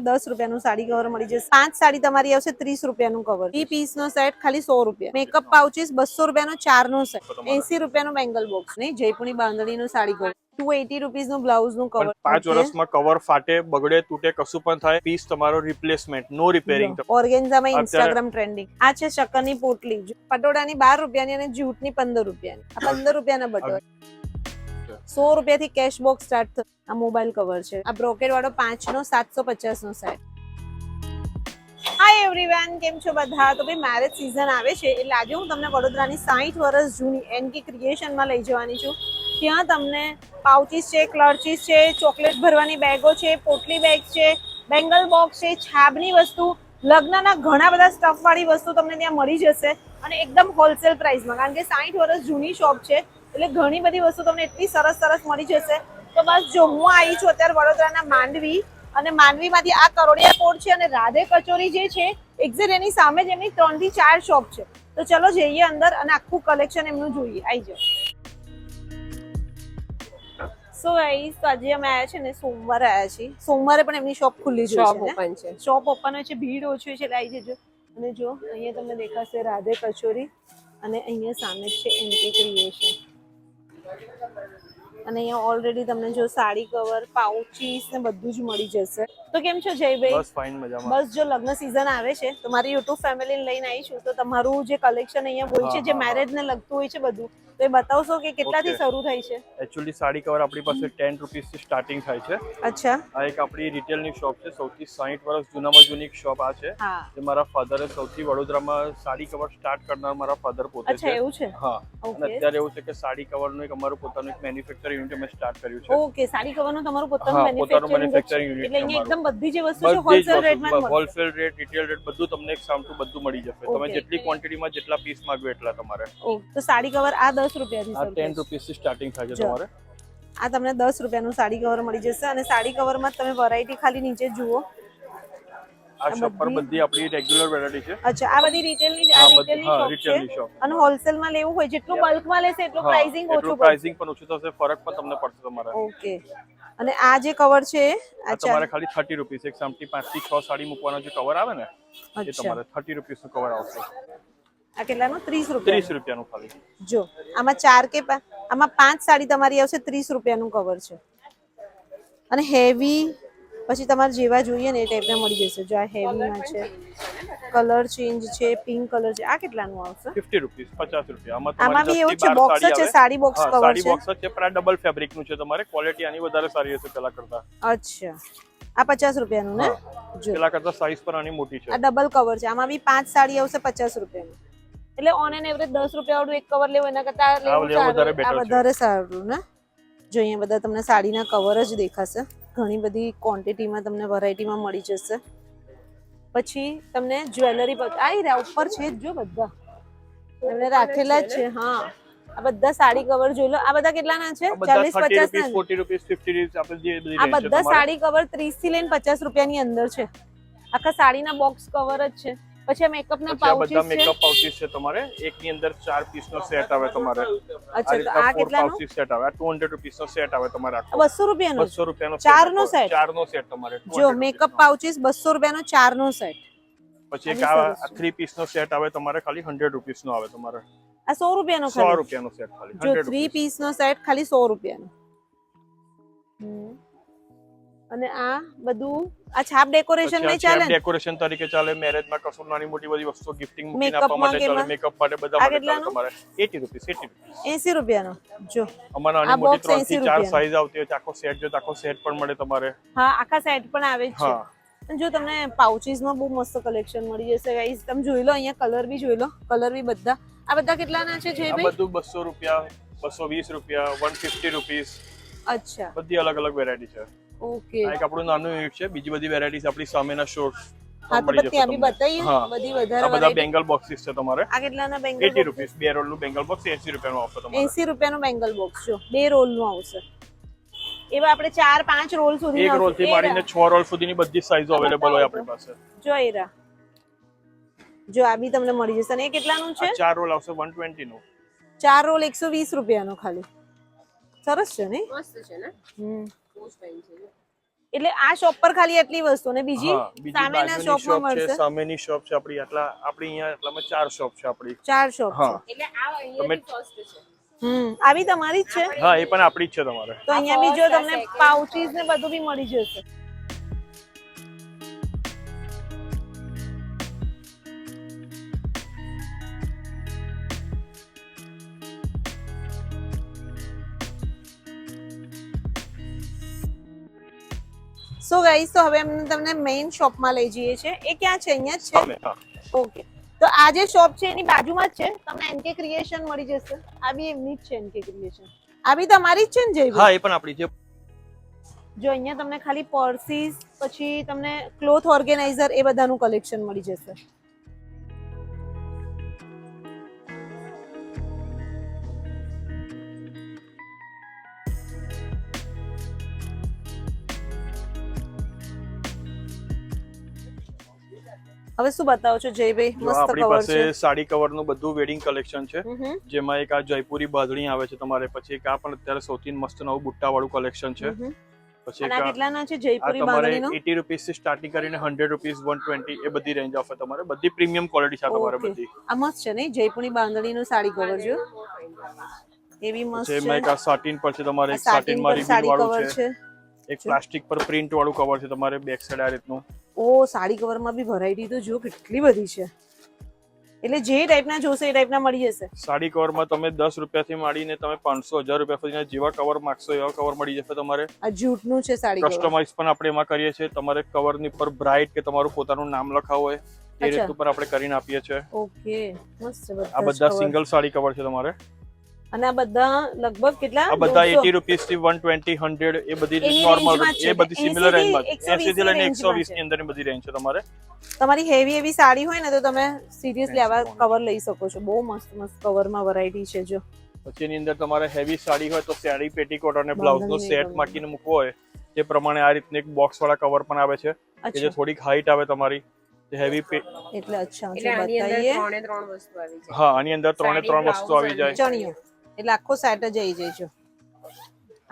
10 રૂપિયાનું સાડી કવર મળી જશે. 5 સાડી તમારી આવશે 30 રૂપિયાનું કવર. 3 પીસ નો સેટ ખાલી 100 રૂપિયા. મેકઅપ પાઉચીસ 200 રૂપિયાનો 4 નો સેટ. 80 રૂપિયાનું બેંગલ બોક્સ. નહીં જયપુરી બાંધણીનું સાડી કવર. 280 રૂપીસનું બ્લાઉઝનું કવર. 5 વર્ષમાં કવર ફાટે બગડે તૂટે કશું પણ થાય પીસ તમારો રિપ્લેસમેન્ટ નો રિપેરિંગ. ઓર્ગેન્ઝામાં ઇન્સ્ટાગ્રામ ટ્રેન્ડિંગ. આ છે શકરની પોટલી. પટોળાની 12 રૂપિયાની અને જૂટની 15 રૂપિયાની. આ 15 રૂપિયાના બટોળ. 100 રૂપિયાથી કેશ બોક્સ સ્ટાર્ટ થશે. આ મોબાઈલ કવર છે. આ બ્રોકેડ વાળો 5 નો 750 નો સેટ. હાય એવરીવન, કેમ છો બધા? તો ભાઈ મેરેજ સીઝન આવે છે એટલે આજે હું તમને વડોદરાની 60 વર્ષ જૂની એનકે ક્રિએશનમાં લઈ જવાની છું. ત્યાં તમને પાઉચીસ છે, ક્લચીસ છે, ચોકલેટ ભરવાની બેગો છે, પોટલી બેગ છે, બેંગલ બોક્સ છે, છાબની વસ્તુ, લગ્નના ઘણા બધા સ્ટફ વાળી વસ્તુ તમને ત્યાં મળી જશે અને એકદમ હોલસેલ પ્રાઇસમાં. કારણ કે 60 વર્ષ જૂની શોપ છે એટલે ઘણી બધી વસ્તુ તમને એટલી સરસ સરસ મળી જશે. તો બસ જો હું આવી છું અત્યારે વડોદરાના માંડવી અને માંડવીમાંથી આ કરોડિયા કોર્ટ છે અને રાધે કચોરી જે છે એક્ઝેક્ટ એની સામે જ એમની 3 થી 4 શોપ છે. તો ચલો જઈએ અંદર અને આખું કલેક્શન એમનું જોઈએ. આવી જાઓ. સો ગાઈસ, તો આજે અમે આવ્યા છે ને સોમવારે આવ્યા છીએ. સોમવારે પણ એમની શોપ ખુલ્લી જ છે. શોપ ઓપન હોય છે, ભીડ ઓછી હોય છે એટલે આવી જજો. અને જો અહીંયા તમને દેખાશે રાધે કચોરી અને અહીંયા સામે છે એનકે ક્રિએશન. અને અહીંયા ઓલરેડી તમને જો સાડી કવર, પાઉચીસ ને બધું જ મળી જશે. તો કેમ છો જયભાઈ? બસ ફાઇન મજામાં. બસ જો લગ્ન સીઝન આવે છે તો મારી યુટ્યુબ ફેમિલીને લઈને આવી છું. તો તમારું જે કલેક્શન અહીંયા હોય છે, જે મેરેજ ને લગતું હોય છે બધું, તો એ બતાવશો કે કેટલાથી શરૂ થાય છે? એકચ્યુઅલી સાડી કવર આપણી પાસે 10 રૂપીસ થી સ્ટાર્ટિંગ થાય છે. અચ્છા. આ એક આપણી રિટેલ ની શોપ છે. સૌથી 60 વર્ષ જૂનામાં જૂની શોપ આ છે. જે મારા ફાધરે સૌથી વડોદરામાં સાડી કવર સ્ટાર્ટ કરનાર મારા ફાધર પોતે છે. અચ્છા, એવું છે? હા. અને અત્યારે એવું છે કે સાડી કવર નું એક અમારું પોતાનું એક મેન્યુફેક્ચર યુનિટ અમે સ્ટાર્ટ કર્યું છે. ઓકે, સાડી કવર નું તમારું પોતાનું મેન્યુફેક્ચરિંગ યુનિટ. એટલે અહીંયા એકદમ બધી જે વસ્તુ છે હોલસેલ રેટમાં મળશે. હોલસેલ રેટ, રિટેલ રેટ બધું તમને એક સામટું બધું મળી જશે. તમે જેટલી ક્વોન્ટિટીમાં જેટલા પીસ માંગો એટલા તમારે. તો સાડી કવર આ 10 રૂપિયાથી આ 10 રૂપીસ થી સ્ટાર્ટિંગ થાય છે તમારે. આ તમને 10 રૂપિયાનું સાડી કવર મળી જશે અને સાડી કવરમાં તમે વેરાયટી ખાલી નીચે જુઓ. આ શોપ પર બધી આપણી રેગ્યુલર વેરાયટી છે. અચ્છા, આ બધી રિટેલની શોપ છે. અને હોલસેલમાં લેવું હોય જેટલું બલ્કમાં લેશે એટલું પ્રાઇસિંગ ઓછું પડશે. પ્રાઇસિંગ પણ ઓછું થશે, ફરક પણ તમને પડશે તમારે. ઓકે. અને આ જે કવર છે આ તમારે ખાલી 30 રૂપીસ. એક સામટી 5 થી 6 સાડી મૂકવાનો જે કવર આવે ને એ તમારે 30 રૂપીસ નું કવર આવશે. આ કેટલાનું? 30 રૂપિયા. 30 રૂપિયાનું ખાલી. જો આમાં 4 કે આમાં 5 સાડી તમારી આવશે 30 રૂપિયાનું કવર છે. અને હેવી પછી તમારે જેવા જોઈએ ને એ ટાઈપના મળી જશે. જો આ હેવીમાં છે, કલર ચેન્જ છે, પિંક કલર છે. આ કેટલાનું આવશે? 50 રૂપીસ, 50 રૂપિયા. આમાં બી એવું છે, બોક્સ છે, સાડી બોક્સ કવર છે. સાડી બોક્સ છે, પણ ડબલ ફેબ્રિક નું છે. તમારે ક્વોલિટી આની વધારે સારી હશે પેલા કરતા. અચ્છા, આ 50 રૂપિયાનું ને? જો પેલા કરતા સાઈઝ પણ આની મોટી છે. આ ડબલ કવર છે. આમાં બી 5 સાડી આવશે 50 રૂપિયાનું. એટલે ઓન એન એવરેજ 10 રૂપિયા વાળું એક કવર લેવું એના કરતા વધારે સારું ને? જો અહીંયા બધા તમને સાડીના કવર જ દેખાશે. ઘણી બધી ક્વોન્ટિટીમાં તમને વેરાયટીમાં મળી જશે. પછી તમને જ્વેલરી આવી રહ્યા ઉપર છે જો બધા એમને રાખેલા જ છે. હા, આ બધા સાડી કવર જોઈ લો. આ બધા કેટલાના છે? 40 50 ના. 40 રૂપીસ, 50 રૂપીસ આપણે જે બધી આ બધા સાડી કવર 30 થી લઈને 50 રૂપિયાની અંદર છે. આખા સાડીના બોક્સ કવર જ છે. પછી આ મેકઅપના પાઉચીસ છે. બધા મેકઅપ પાઉચીસ છે તમારે. એકની અંદર 4 પીસ નો સેટ આવે તમારે. અચ્છા, તો આ કેટલાનો? પાઉચીસ સેટ આવે. આ 200 રૂપીસ નો સેટ આવે તમારે. 200 રૂપિયાનો? 200 રૂપિયાનો 4 નો સેટ. 4 નો સેટ તમારે. જો મેકઅપ પાઉચીસ 200 રૂપિયાનો 4 નો સેટ. પછી એક આ 3 પીસ નો સેટ આવે તમારે ખાલી 100 રૂપીસ નો આવે તમારે. આ 100 રૂપિયાનો ખાલી 100 રૂપિયાનો સેટ ખાલી. જો 3 પીસ નો સેટ ખાલી 100 રૂપિયાનો. અને આ બધું આ છાપ ડેકોરેશન માં ચાલે ને? ડેકોરેશન તરીકે ચાલે. મેરેજ માં કશું નાની મોટી બધી વસ્તુ ગિફ્ટિંગ મૂકીને આપવા માટે ચાલે. મેકઅપ માટે બધા માટે ચાલે તમારે. 80 રૂપીસ. 80 રૂપિયાનો. જો અમાર નાની મોટી 3 થી 4 સાઈઝ આવતી હોય. આખો સેટ જો આખો સેટ પણ મળે તમારે. હા, આખા સેટ પણ આવે છે. અને જો તમને પાઉચીસ માં બહુ મસ્ત કલેક્શન મળી જશે ગાઈસ. તમે જોઈ લો, અહીંયા કલર બી જોઈ લો. કલર બી બધા આ બધા કેટલાના છે જે ભાઈ? આ બધું 200 રૂપિયા, 220 રૂપિયા, 150 રૂપીસ. અચ્છા, બધી અલગ અલગ વેરાયટી છે. ઓકે. આ એક આપણું નાનું યુનિટ છે. બીજી બધી વેરાયટીઝ આપણી સામેના શોર્ટ્સ. હા, તો ત્યાં બી બતાઈએ બધી વધારે. આ બધા બેંગલ બોક્સીસ છે તમારે. આ કેટલાના બેંગલ? 80 રૂપીસ. 2 રોલ નું બેંગલ બોક્સ 80 રૂપિયાનું આવશે તમારે. 80 રૂપિયાનું બેંગલ બોક્સ. જો 2 રોલ નું આવશે. એવા આપણે 4-5 રોલ સુધી. એક રોલ થી માંડીને 6 રોલ સુધીની બધી સાઈઝો અવેલેબલ હોય આપણી પાસે. જો એરા જો આ બી તમને મળી જશે. અને એ કેટલાનું છે? 4 રોલ આવશે 120 નું. 4 રોલ 120 રૂપિયાનો ખાલી. સરસ છે ને? મસ્ત છે ને? બહુ ફાઇન છે. એટલે આ શોપ પર ખાલી આટલી વસ્તુ અને બીજી હા, બીજી સામેના બાજુની શોપમાં શોપ છે, મળશે. સામેની શોપ છે આપણી. આપણી અહીંયા એટલામાં 4 શોપ છે આપણી. 4 શોપ હા. છે. એટલે આ અહીંયાથી ફર્સ્ટ છે. આવી તમારી જ છે? હા, એ પણ આપણી જ છે તમારે. તો અહીંયા બી જો તમને પાઉચીસ ને બધું બી મળી જશે. સો ગાઈસ, તો હવે અમે તમને મેઇન શોપમાં લઈ જઈએ છીએ. એ ક્યાં છે? અહીંયા જ છે. સામે, હા. ઓકે, તો આ જે શોપ છે એની બાજુમાં જ છે. તમને એનકે ક્રિએશન મળી જશે. આ બી એમની જ છે, એનકે ક્રિએશન. આ બી તમારી જ છે ને જયભાઈ? હા, એ પણ આપણી છે. જો અહીંયા તમને ખાલી પર્સીસ, પછી તમને ક્લોથ ઓર્ગેનાઇઝર એ બધાનું કલેક્શન મળી જશે. હવે શું બતાવો છો જયભાઈ? જો મસ્ત આપણી કવર પાસે છે. સાડી કવરનું બધું વેડિંગ કલેક્શન છે, હમ. જેમાં એક આ જયપુરી બાંધણી આવે છે તમારે, પછી એક આ પણ અત્યારે સૌથી મસ્ત નવું બુટ્ટા વાળું કલેક્શન છે, પછી અને આ એક કેટલાના છે આ જયપુરી તમારે બાંધણીનો? 80 રૂપીસ થી સ્ટાર્ટિંગ કરીને 100 રૂપીસ 120 એ બધી રેન્જ ઓફ તમારે. બધી પ્રીમિયમ ક્વોલિટી છે તમારે ઓકે, બધી. આ મસ્ત છે ને જયપુરી બાંધણીનું સાડી કવર જો. એવી મસ્ત પછી એમાં એક છે. આ સાટિન પર છે તમારે, આ એક સાટિન માં પર રિબિન સાડી વાળું કવર છે, છે. એક પ્લાસ્ટિક પર પ્રિન્ટ વાળું કવર છે તમારે બેક સાઈડ આ રીતનું. ઓ, સાડી કવરમાં બી વેરાયટી તો જો કેટલી બધી છે. એટલે જે ટાઈપના જોશે એ ટાઈપના મળી જશે. સાડી કવરમાં તમે 10 રૂપિયાથી માંડીને તમે 500 1000 રૂપિયા સુધીના જેવા કવર માંગશો એવા કવર મળી જશે તમારે. આ જૂટનું છે સાડી કવર. કસ્ટમાઇઝ પણ આપણે એમાં કરીએ છીએ. તમારે કવરની પર બ્રાઇટ કે તમારું પોતાનું નામ લખાવું હોય એ રીતનું પણ આપણે કરીને આપીએ છીએ. ઓકે, મસ્ત છે આ બધા સિંગલ સાડી કવર છે તમારે. અને આ બધા લગભગ કેટલા? આ બધા 80 રૂપીસ થી 120 100 એ બધી નોર્મલ, એ બધી સિમિલર રેન્જમાં 80 થી લઈને 120 ની અંદરની બધી રેન્જ છે તમારે. તમારી હેવી એવી સાડી હોય ને તો તમે સિરિયસલી આવા કવર લઈ શકો છો. બહુ મસ્ત મસ્ત કવરમાં વેરાયટી છે જો. પછી એની અંદર તમારે હેવી સાડી હોય તો સાડી પેટીકોટ અને બ્લાઉઝ નો સેટ માકીને મૂકવો હોય તે પ્રમાણે આ રીતનું એક બોક્સ વાળા કવર પણ આવે છે, કે જે થોડીક હાઈટ આવે તમારી. હેવી એટલે અચ્છા, એટલે આની અંદર ત્રણે ત્રણ વસ્તુ આવી જાય. હા, આની અંદર ત્રણ વસ્તુ આવી જાય. ચણિયો એટલે આખો સેટ જ આવી જાય જો.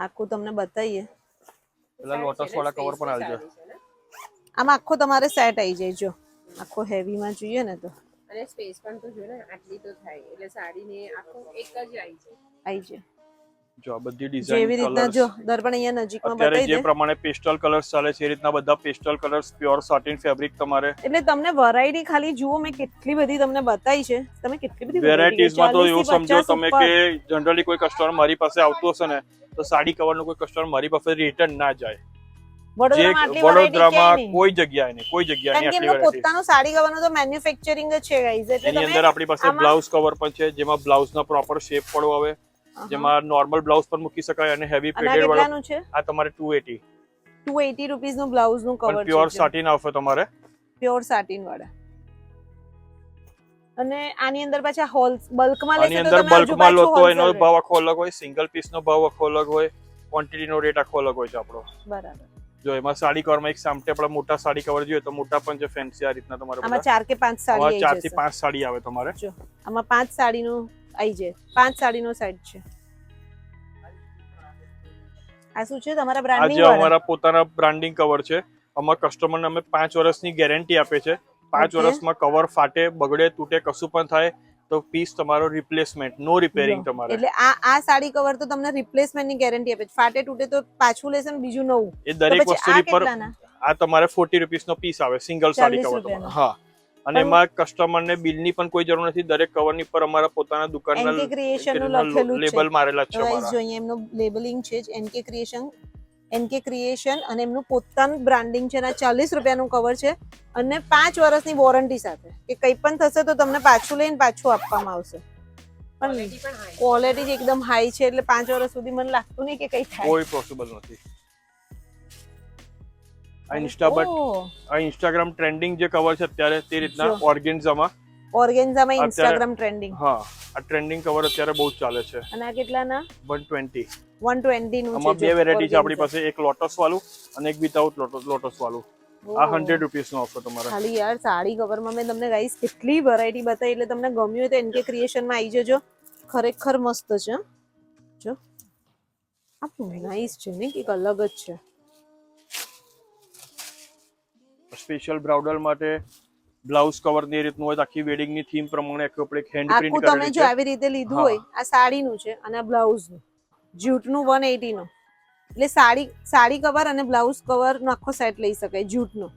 આખું તમને બતાવીએ. પેલા લોટસ વાળા કવર પણ આવી જાય. આમાં આખો તમારે સેટ આવી જાય જો. આખો હેવીમાં જોઈએ ને તો. અને સ્પેસ પણ તો જો ને આટલી તો થાય, એટલે સાડીને આખો એક જ આવી જાય. આવી જાય જો આ બધી ડિઝાઇન જેવી રીતના જો. દર્પણ અહીંયા નજીકમાં અત્યારે બતાવી જે દે. પ્રમાણે પેસ્ટલ કલર્સ ચાલે છે એ રીતના બધા pastel colours pure satin fabric તમારે. એટલે તમને વેરાયટી ખાલી જુઓ, મેં કેટલી બધી તમને બતાવી છે. તમે કેટલી બધી વેરાયટીઝમાં તો એવું સમજો તમે કે જનરલી કોઈ કસ્ટમર મારી પાસે આવતું હશે ને તો સાડી કવરનું કોઈ કસ્ટમર મારી પાસે રિટર્ન ના જાય. વડોદરામાં કોઈ જગ્યાએ નહીં, કોઈ જગ્યાએ નહીં આટલી વેરાયટી. પોતાનું સાડી કવરનું તો મેન્યુફેક્ચરિંગ જ છે ગાઈઝ. એટલે એની અંદર આપણી પાસે બ્લાઉઝ કવર પણ છે, જેમાં બ્લાઉઝના પ્રોપર શેપ પડો આવે, જેમાં નોર્મલ બ્લાઉઝ પર મૂકી શકાય અને હેવી પેડેડ વાળો. આ તમારે 280 રૂપીસ નું બ્લાઉઝ નું કવર છે. પ્યોર સાટિન આવશે તમારે. પ્યોર સાટિન વાળા. અને આની અંદર પાછા હોલ્સ બલ્કમાં લેશો તો તમે બલ્કમાં લો તો એનો ભાવ આખો અલગ હોય, સિંગલ પીસ નો ભાવ આખો અલગ હોય, ક્વોન્ટિટી નો રેટ આખો અલગ હોય છે આપણો. બરાબર. જો એમાં સાડી કવરમાં એક સામટે આપણે મોટા સાડી કવર જોઈએ તો મોટા પણ છે ફેન્સી આ રીતના તમારે. આમાં 4 કે 5 સાડી આવી જશે. 4 થી 5 સાડી આવે તમારે. જો આમાં 5 સાડીનું આવી જાય. 5 સાડીનો સેટ છે. આ શું છે તમારા બ્રાન્ડિંગ વાળા? આ અમારા પોતાના બ્રાન્ડિંગ કવર છે. આમાં કસ્ટમરને અમે 5 વર્ષની ગેરંટી આપે છે. 5 વર્ષમાં કવર ફાટે, બગડે, તૂટે, કશું પણ થાય તો પીસ તમારો રિપ્લેસમેન્ટ, નો રિપેરિંગ તમારે. એટલે આ સાડી કવર તો તમને રિપ્લેસમેન્ટ ની ગેરંટી આપે છે. ફાટે તૂટે તો પાછું લેશે ને બીજું નવું. એ દરેક વસ્તુની પર આ તમારે 40 રૂપીસ નો પીસ આવે, સિંગલ સાડી કવર તમારે. હા, અને એમાં કસ્ટમર ને બિલ ની પણ કોઈ જરૂર નથી. દરેક કવર ની પર અમારા પોતાના દુકાનના એનકે ક્રિએશન નું લખેલું છે, લેબલ મારેલા છે અમારા. જો અહીંયા એમનું લેબલિંગ છે એનકે ક્રિએશન અને એમનું પોતાનું બ્રાન્ડિંગ છે. અને 40 રૂપિયાનું કવર છે અને 5 વર્ષની વોરંટી સાથે કે કંઈ પણ થશે તો તમને પાછું લઈને પાછું આપવામાં આવશે. પણ ક્વોલિટી એકદમ હાઈ છે એટલે 5 વર્ષ સુધી મને લાગતું નહીં કે કંઈ થાય. કોઈ પોસિબલ નથી. આ ઇન્સ્ટાગ્રામ ટ્રેન્ડિંગ જે કવર છે અત્યારે તે રીતના ઓર્ગેન્ઝામાં ઇન્સ્ટાગ્રામ ટ્રેન્ડિંગ. હા, આ ટ્રેન્ડિંગ કવર અત્યારે બહુ ચાલે છે. અને આ કેટલાના? 120 નું છે. આમાં બે વેરાયટી છે આપણી પાસે, એક લોટસ વાળું અને એક વિથઆઉટ લોટસ વાળું. આ 100 રૂપીસ નો ઓફર તમારે. ખાલી યાર સાડી કવરમાં મેં તમને ગાઈસ કેટલી વેરાયટી બતાવી, એટલે તમને ગમ્યું હોય તો એનકે ક્રિએશન માં આવી જજો. ખરેખર મસ્ત છે જો. આ નાઈસ છે ને, એક અલગ જ છે. સ્પેશિયલ બ્રાઉડલ માટે બ્લાઉઝ કવર ની રીતનું હોય, આખી વેડિંગ ની થીમ પ્રમાણે આપણે હેન્ડ પ્રિન્ટ આખું તમે કરેલી જો છે. આવી રીતે લીધું હા. હોય, આ સાડીનું છે અને આ બ્લાઉઝનું જ્યુટનું 180 નું, એટલે સાડી કવર અને બ્લાઉઝ કવર નો આખો સેટ લઈ શકાય જ્યુટનો.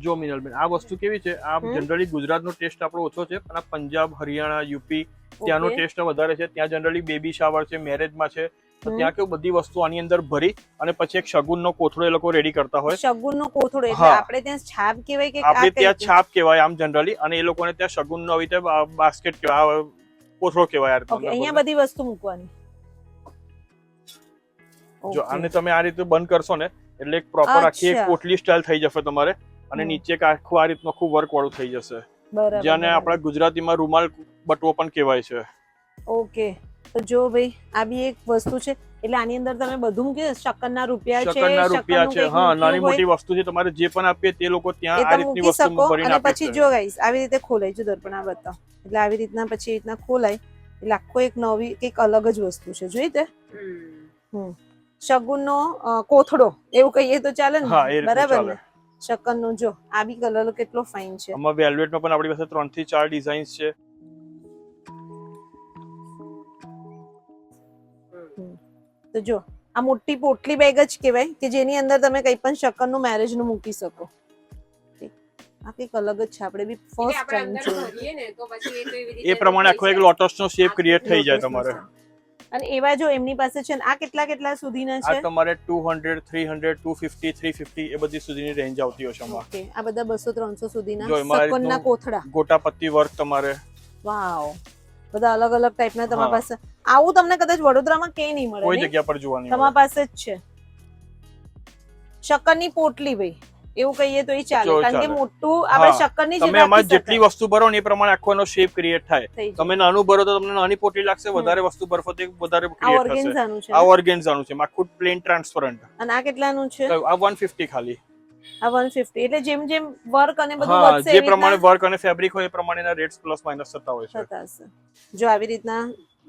જો મિનલબેન આ વસ્તુ કેવી છે, આ જનરલી ગુજરાતનો ટેસ્ટ આપણો ઓછો છે, પણ આ પંજાબ, હરિયાણા, યુપી ત્યાંનો ટેસ્ટ વધારે છે. ત્યાં જનરલી બેબી શાવર છે, મેરેજમાં છે, તો ત્યાં કેવું બધી વસ્તુ આની અંદર ભરી અને પછી એક શગુનનો કોથળો એ લોકો રેડી કરતા હોય. શગુનનો કોથળો એટલે આપણે ત્યાં છાપ કહેવાય કે આપણે ત્યાં છાપ કહેવાય આમ જનરલી, અને એ લોકોને ત્યાં શગુનનો આવી રીતે બાસ્કેટ કહેવાય, કોથળો કહેવાય. ઓકે, અહીંયા બધી વસ્તુ મૂકવાની. જો આને તમે આ રીતે બંધ કરશો ને એટલે એક પ્રોપર આખી એક પોટલી સ્ટાઇલ થઈ જશે તમારે, અને નીચે એક આખું આ રીતનું આખું વર્ક વાળું થઈ જશે, જેને આપણા ગુજરાતીમાં રૂમાલ બટવો પણ કહેવાય છે. ઓકે, તો જો ભાઈ આ બી એક વસ્તુ છે, એટલે આની અંદર તમે બધું મૂકી શક્કરના રૂપિયા છે. હા, નાની મોટી વસ્તુ છે, તમારે જે પણ આપીએ તે લોકો ત્યાં આ રીતની વસ્તુ ભરીને અને આપે પછી છે. જો ગાઈસ આવી રીતે ખોલાય, જો દર્પણ આ બતાવો, એટલે આવી રીતના પછી એ રીતના ખોલાય એટલે આખો એક નવી એક અલગ જ વસ્તુ છે. જોઈ તે શગુનનો કોથળો એવું કહીએ તો ચાલે ને? બરાબર ને? શકનનું જો આ બી કલર કેટલો ફાઇન છે. આમાં વેલ્વેટમાં પણ આપણી પાસે 3 થી 4 ડિઝાઇન્સ છે. તો જો આ મોટી પોટલી બેગ જ કહેવાય કે જેની અંદર તમે કંઈ પણ શકનનું મેરેજનું મૂકી શકો. આ કંઈક અલગ જ છે, આપણે બી ફર્સ્ટ ટાઈમ જોયું. એ પ્રમાણે આખો એક લોટસનો શેપ ક્રિએટ થઈ જાય તમારે. અને એવા જો એમની પાસે છે ને આ કેટલા સુધીના છે? આ તમારે 200, 300, 250, 350 એ બધી સુધીની રેન્જ આવતી હશે. ઓકે, આ બધા 200-300 સુધીના શકનના કોથળા, ગોટાપત્તી વર્ક તમારે. વાવ, બધા અલગ અલગ ટાઈપના તમારી પાસે. આવું તમને કદાચ વડોદરામાં ક્યાંય નહીં મળે, કોઈ જગ્યા પર જોવા નહીં મળે. તમારી પાસે જ છે. શકરની પોટલી ભાઈ એવું કહીએ તો એ ચાલે, કારણ કે મોટું આપણે શકરની તમે આમાં જેટલી વસ્તુ ભરો ને એ પ્રમાણે આખો એનો શેપ ક્રિએટ થાય. તમે નાનું ભરો તો તમને નાની પોટલી લાગશે, વધારે વસ્તુ ભરશો તો વધારે ક્રિએટ થશે. આ ઓર્ગેન્ઝાનું છે, આખું પ્લેન ટ્રાન્સપરન્ટ. અને આ કેટલાનું છે? આ 150 ખાલી. આ 150 એટલે જેમ જેમ વર્ક અને બધું વધશે જે પ્રમાણે વર્ક અને ફેબ્રિક હોય એ પ્રમાણેના રેટ્સ પ્લસ માઇનસ થતા હોય છે. જો આવી રીતના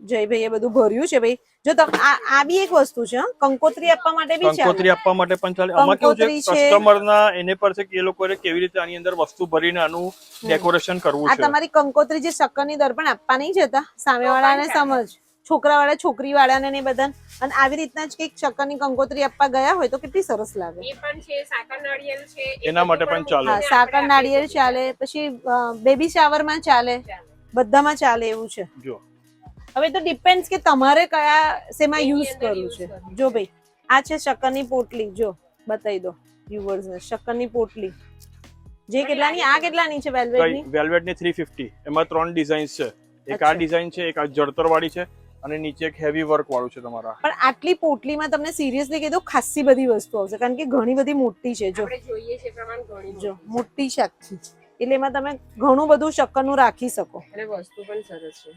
જયભાઈ એ બધું ભર્યું છે ભાઈ. જો તમે આ બી એક વસ્તુ છે, કંકોત્રી આપવા માટે બી ચાલે. કંકોત્રી આપવા માટે પણ ચાલે. આમાં કેવું છે, કસ્ટમરના એને પર છે કે એ લોકોએ કેવી રીતે આની અંદર વસ્તુ ભરીને આનું ડેકોરેશન કરવું છે. આ તમારી કંકોત્રી જે શકરની દર્પણ આપવા નહીં જતા સામેવાળાને સમજ, છોકરાવાળા છોકરીવાળાને ને બધા, અને આવી રીતના જ કંઈક શકરની કંકોત્રી આપવા ગયા હોય તો કેટલી સરસ લાગે. એ પણ છે, સાકર નાળિયેર છે, એના માટે પણ ચાલે. હા, સાકર નાળિયેર ચાલે, પછી બેબી શાવરમાં ચાલે, બધામાં ચાલે એવું છે. જો હવે તો ડિપેન્ડ્સ કે તમારે કયા શેમાં યુઝ કરવું છે. જો ભાઈ આ છે શકરની પોટલી, જો બતાવી દો વ્યુઅર્સને. શકરની પોટલી જે કેટલાની, આ કેટલાની છે? વેલ્વેટની. વેલ્વેટની 350. એમાં 3 ડિઝાઇન્સ છે. એક આ ડિઝાઇન છે, એક આ જડતર વાળી છે, અને નીચે એક હેવી વર્ક વાળું છે તમારા. પણ આટલી પોટલીમાં તમને સિરિયસલી કીધું ખાસી બધી વસ્તુ આવશે, કારણ કે ઘણી બધી મોટી છે. જો આપણે જોઈએ છે પ્રમાણ ઘણી જો મોટી છે આખી, એટલે એમાં તમે ઘણું બધું શકરનું રાખી શકો. અને વસ્તુ પણ સરસ છે,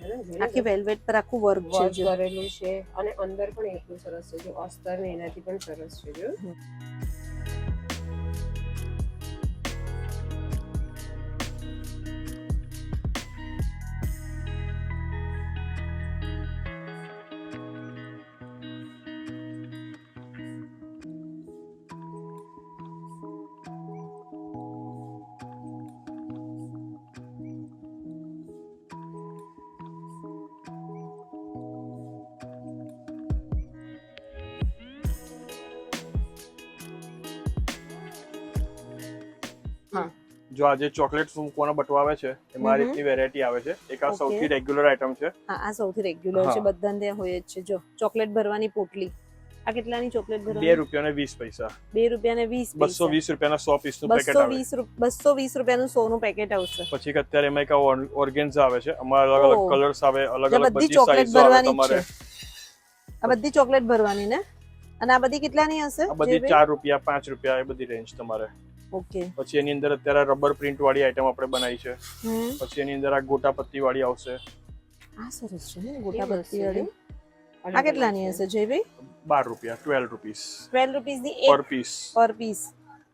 આખી વેલ્વેટ પર આખું વર્ક છે કરેલું છે, અને અંદર પણ એટલું સરસ છે. જો અસ્તર ને એનાથી પણ સરસ છે. જો જો આ જે ચોકલેટ મૂકવાનો બટવા આવે છે એમાં આ રીતની વેરાયટી આવે છે. એક આ સૌથી રેગ્યુલર આઈટમ છે. હા, આ સૌથી રેગ્યુલર છે, બધાને ત્યાં હોય જ છે. જો ચોકલેટ ભરવાની પોટલી, આ કેટલાની ચોકલેટ ભરવાની? 2 રૂપિયા ને 20 પૈસા. 2 રૂપિયા ને 20 પૈસા. 220 રૂપિયાના 100 પીસનું પેકેટ આવે. 220 રૂપિયાનું 100 નું પેકેટ આવશે. પછી અત્યારે એમાં એક ઓર્ગેન્ઝા આવે છે, આમાં અલગ અલગ કલર્સ આવે, અલગ અલગ બધી ચોકલેટ ભરવાની છે. આ બધી ચોકલેટ ભરવાની ને? અને આ બધી કેટલાની હશે? આ બધી 4 રૂપિયા 5 રૂપિયા એ બધી રેન્જ તમારે. ઓકે. પછી એની અંદર અત્યારે રબર પ્રિન્ટ વાળી આઈટમ આપણે બનાવી છે. પછી એની અંદર આ ગોટાપત્તી વાળી આવશે. આ સરસ છે ને ગોટાપત્તી વાળી. આ કેટલાની હશે જયભાઈ? 12 રૂપિયા, 12 રૂપીસ. 12 રૂપીસ ની પર પીસ. પર પીસ.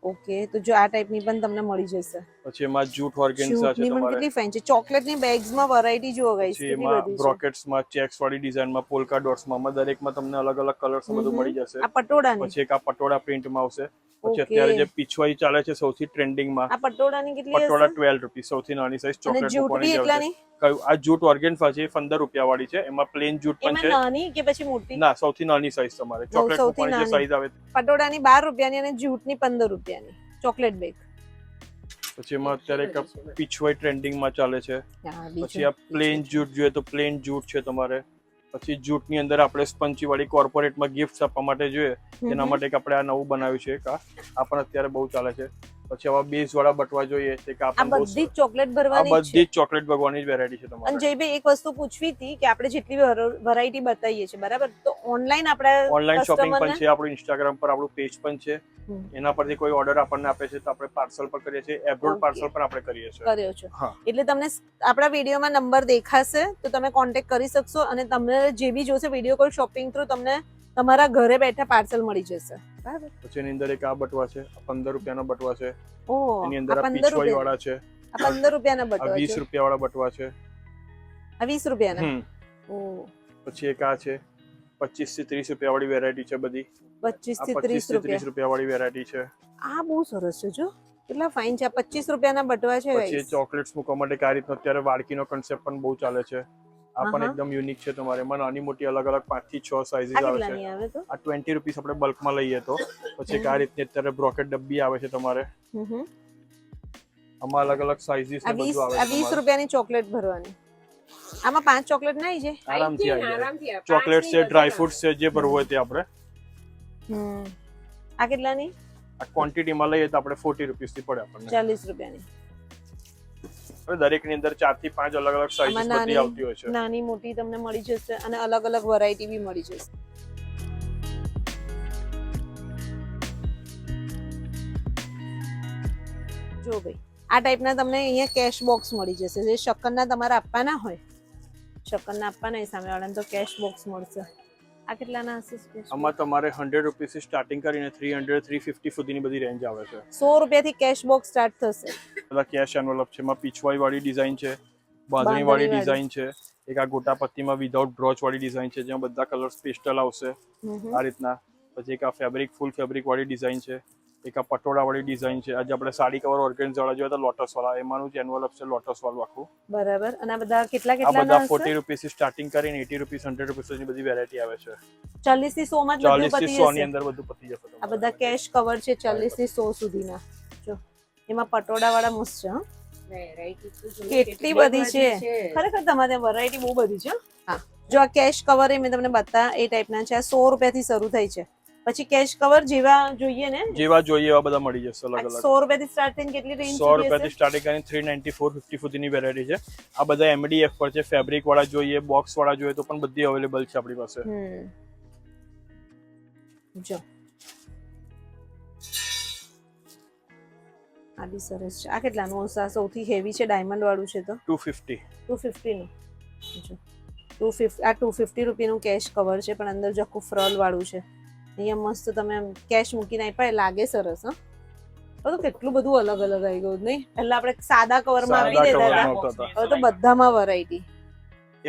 ઓકે, તો જો આ ટાઈપની પણ તમને મળી જશે. પછી એમાં જૂટ ઓર્ગેન્ઝા છે જૂટની પણ તમારે, કેટલી ફાઇન છે. ચોકલેટની બેગ્સમાં વેરાયટી જુઓ ગાઈસ, પછી કેટલી એમાં બધી છે. બ્રોકેટ્સમાં ચેક્સ વાળી ડિઝાઇનમાં પોલ્કા ડોટ્સમાં આમાં દરેકમાં તમને અલગ અલગ કલર્સ બધું મળી જશે. આ પટોળાની, પછી એક આ પટોળા પ્રિન્ટમાં આવશે. પછી ઓકે. અત્યારે જે પીછવાઈ ચાલે છે સૌથી ટ્રેન્ડિંગમાં, આ પટોળાની કેટલી પટોળા હશે? 12 રૂપીસ, સૌથી નાની સાઈઝ અને ચોકલેટ જૂટ મૂકવાની બી જ એટલાની? આવશે. કયું આ જૂટ ઓર્ગેન્ઝા છે 15 રૂપિયા વાળી છે, એમાં પ્લેન જૂટ પણ એમાં છે. નાની કે પછી મોટી? ના, સૌથી નાની સાઈઝ તમારે ચોકલેટ સૌથી મૂકવાની જે નાની. સાઈઝ આવે. પટોળાની 12 રૂપિયાની અને જૂટની 15 રૂપિયાની ચોકલેટ બેગ. પછી એમાં અત્યારે એક પીછવાઈ ટ્રેન્ડિંગમાં ચાલે છે. હા, પછી આ પ્લેન જૂટ જોઈએ તો પ્લેન જૂટ છે તમારે. પછી જૂટની અંદર આપણે સ્પંચી વાળી કોર્પોરેટમાં ગિફ્ટ આપવા માટે જોઈએ એના માટે એક આપણે આ નવું બનાવ્યું છે. આ પણ અત્યારે બહુ ચાલે છે. પછી આવા બેઝ વાળા બટવા જોઈએ તે આ બધી જ ચોકલેટ ભરવાની આ જ બધી છે. જ ચોકલેટ ભગવાની જ વેરાયટી છે અને તમારે. જયભાઈ એક વસ્તુ પૂછવી હતી કે આપણે જેટલી વેરાયટી બતાવીએ છીએ બરાબર, તો ઓનલાઈન આપણે ઓનલાઈન શોપિંગ પણ કસ્ટમરને છે, આપણું ઇન્સ્ટાગ્રામ પર આપણું પેજ પણ છે. એના પરથી કોઈ ઓર્ડર આપણને આપે છે તો આપણે પાર્સલ પર કરીએ છીએ, એબ્રોડ પાર્સલ પણ આપણે કરીએ છીએ. કર્યો છો. હા, એટલે તમને આપણા વિડીયોમાં નંબર દેખાશે તો તમે કોન્ટેક્ટ કરી શકશો અને તમને જે બી જોશે વિડીયો કોલ શોપિંગ થ્રુ તમને તમારા ઘરે બેઠા પાર્સલ મળી જશે. બરાબર. પછી એની અંદર એક આ બટવા છે, 15 રૂપિયાના બટવા છે. ઓહ, એની અંદર આ આ 15 પીછવાઈ રૂપિયા વાળા છે, આ 15 રૂપિયાના આ બટવા 20 છે. રૂપિયા વાળા બટવા છે. આ 20 રૂપિયાના. હમ ઓહ, પછી એક આ છે 25 થી 30 રૂપિયા વાળી વેરાયટી છે બધી. 25 થી 25 30 થી 30 રૂપિયા વાળી વેરાયટી છે. આ બહુ સરસ છે. જો કેટલા ફાઇન છે. આ 25 રૂપિયાના બટવા છે પછી guys. ચોકલેટ્સ મૂકવા માટે આ રીતનો અત્યારે વાડકીનો કોન્સેપ્ટ પણ બહુ ચાલે છે. આ પણ આહા. એકદમ યુનિક છે તમારે. એમાં નાની મોટી અલગ અલગ 5 થી 6 સાઇઝીસ આ આવે કેટલાની છે. આવે તો? આ 20 રૂપીસ આપણે બલ્કમાં લઈએ તો. પછી એક આ રીતની અત્યારે બ્રોકેટ ડબ્બી આવે છે તમારે. આમાં અલગ અલગ સાઇઝીસ આ ને બધું આવે 20 છે. રૂપિયાની ચોકલેટ ભરવાની. આમાં 5 ચોકલેટ ના આવી જાય? આરામથી આવી જાય. આરામથી આ ચોકલેટ છે, ડ્રાય ફ્રૂટ્સ છે, જે ભરવું હોય તે આપણે. આ કેટલાની? આ ક્વોન્ટિટીમાં લઈએ તો આપણે 40 રૂપીસ થી પડે આપણને. 40 રૂપિયાની. હવે દરેકની અંદર 4 થી 5 અલગ અલગ સાઇઝીસ બધી આવતી હોય છે. નાની મોટી તમને મળી જશે અને અલગ અલગ વેરાયટી બી મળી જશે. જો ભાઈ, આ ટાઈપના તમને અહીંયા કેશ બોક્સ મળી જશે. જે શક્કરના તમારે આપવાના હોય, શક્કરના આપવાના હોય સામેવાળાને, તો કેશ બોક્સ મળશે. આ કેટલાના હશે? આમાં તમારે 100 રૂપીસથી સ્ટાર્ટિંગ કરીને 300 350 સુધીની બધી રેન્જ આવે છે. 100 રૂપિયાથી કેશ બોક્સ સ્ટાર્ટ થશે. બધા કેશ એન્વેલપ છે. એમાં પીછવાઈ વાળી ડિઝાઇન છે, બાંધણી વાળી ડિઝાઇન છે, એક આ ગોટા પત્તીમાં વિધાઉટ બ્રોચ વાળી ડિઝાઇન છે, જેમાં બધા કલર્સ પેસ્ટલ આવશે આ રીતના. પછી એક આ ફેબ્રિક ફૂલ ફેબ્રિક વાળી ડિઝાઇન છે, એક આ પટોળા વાળી ડિઝાઇન છે. આજે આપણે સાડી કવર ઓર્ગેન્ઝા વાળા જોઈએ તો લોટસ વાળા, એમાંનું જ એન્વેલપ છે લોટસ વાળું આખું. બરાબર. અને આ બધા કેટલા આ કેટલાના બધા હશે? 40 રૂપીસથી સ્ટાર્ટિંગ કરીને 80 રૂપીસ 100 રૂપીસ સુધીની બધી વેરાયટી આવે છે. 40 થી 100 માં જ બધું 40 થી પતી 100 ની જશે. અંદર બધું પતી જશે આ તમારે. બધા કેશ કવર છે 40 થી 100 સુધીના. જો એમાં પટોળા વાળા મસ્ત છે. વેરાયટી તો જો કેટલી બધી છે. ખરેખર તમારે ત્યાં વેરાયટી બહુ બધી છે. હા, જો આ કેશ કવર એ મેં તમને બતા એ ટાઈપના છે. આ 100 રૂપિયાથી શરૂ થાય છે. પછી કેશ કવર જેવા જોઈએ ને, જેવા જોઈએ એવા બધા મળી જશે અલગ અલગ. 100 રૂપિયાથી સ્ટાર્ટ થઈને કેટલી રેન્જ 100 રૂપિયાથી સ્ટાર્ટિંગ કરીને 394 50 સુધીની વેરાયટી છે. આ બધા MDF પર છે. ફેબ્રિક વાળા જોઈએ, બોક્સ વાળા જોઈએ તો પણ બધી અવેલેબલ છે આપણી પાસે. જો આ બી સરસ છે. આ કેટલાનું હશે? આ સૌથી હેવી છે, ડાયમંડ વાળું છે તો 250. 250 નું. જો 250, આ 250 રૂપિયાનું કેશ કવર છે, પણ અંદર જો આખું ફ્રલ વાળું છે. અહીંયા મસ્ત તમે કેશ મૂકીને આપ્યા, લાગે સરસ. હા, તો કેટલું બધું અલગ અલગ આવી ગયું નહીં? પહેલા આપણે સાદા કવરમાં આપી દેતા હતા, હવે તો બધામાં વેરાયટી.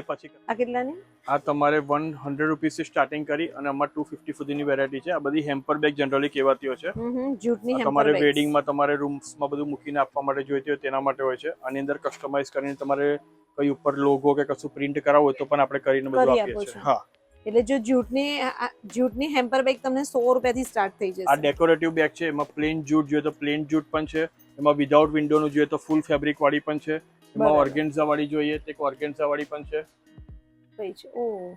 એ પછી આ કેટલાની? આ તમારે 100 રૂપીસથી સ્ટાર્ટિંગ કરી અને આમાં 250 સુધીની વેરાયટી છે. આ બધી હેમ્પર બેગ જનરલી કહેવાતી હોય છે. જૂટની હેમ્પર તમારે બેગ્સ. વેડિંગમાં તમારે રૂમ્સમાં બધું મૂકીને આપવા માટે જોઈતી હોય તેના માટે હોય છે. આની અંદર કસ્ટમાઇઝ કરીને તમારે કઈ ઉપર લોગો કે કશું પ્રિન્ટ કરાવવું હોય તો પણ આપણે કરીને બધું કરી આપીએ આપો છીએ. છો. હા, એટલે જો જૂટની હેમ્પર બેગ તમને 100 રૂપિયાથી સ્ટાર્ટ થઈ આ જશે. ડેકોરેટિવ બેગ છે. એમાં પ્લેન જૂટ જોઈએ તો પ્લેન જૂટ પણ છે. એમાં વિધાઉટ વિન્ડોનું જોઈએ તો ફૂલ ફેબ્રિક વાળી પણ છે. એમાં બરાબર. ઓર્ગેન્ઝા વાળી જોઈએ તો એક ઓર્ગેન્ઝા વાળી પણ છે. કઈ છે? ઓહ,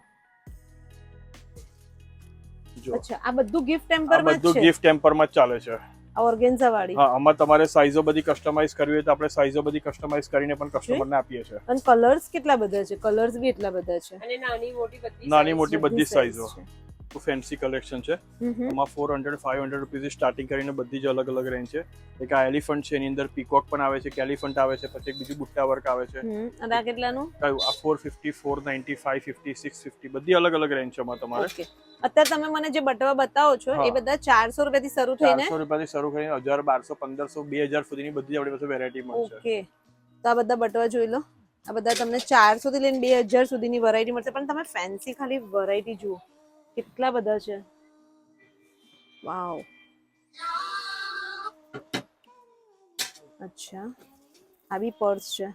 જો અચ્છા, આ બધું ગિફ્ટ આ ટેમ્પરમાં જ બધું છે. ગિફ્ટ ટેમ્પરમાં જ ચાલે છે. આ ઓર્ગેન્ઝા વાળી. હા, આમાં તમારે સાઈઝો બધી કસ્ટમાઇઝ કરવી હોય તો આપણે સાઈઝો બધી કસ્ટમાઇઝ કરીને પણ કસ્ટમરને આપીએ છીએ. અને કલર્સ કેટલા બધા છે, કલર્સ બી એટલા બધા છે. અને નાની મોટી બધી નાની size મોટી બધી સાઈઝો. છે. ફેન્સી કલેક્શન છે. હમ. એમાં 400 500 રૂપીસથી સ્ટાર્ટિંગ કરીને બધી જ અલગ અલગ રેન્જ છે. એક આ એલિફન્ટ છે, એની અંદર પીકોક પણ આવે છે, કેલિફન્ટ આવે છે, પછી એક બીજું બુટ્ટા વર્ક આવે છે. અને આ કેટલાનું? કયું? આ 450 490 550 650 બધી અલગ અલગ રેન્જ છે એમાં તમારે. ઓકે, અત્યારે તમે મને જે બટવા બતાવો છો હા. એ બધા 400 રૂપિયાથી શરૂ થઈને 400 રૂપિયાથી શરૂ કરીને 1000, 1200, 1500, 2000 સુધીની બધી આપણી પાસે વેરાયટી મળશે. ઓકે, તો આ બધા બટવા જોઈ લો. આ બધા તમને 400 થી લઈને 2000 સુધીની વેરાયટી મળશે. પણ તમે ફેન્સી ખાલી વેરાયટી જુઓ કેટલા બધા છે. વાવ, અચ્છા, આ બી પર્સ છે.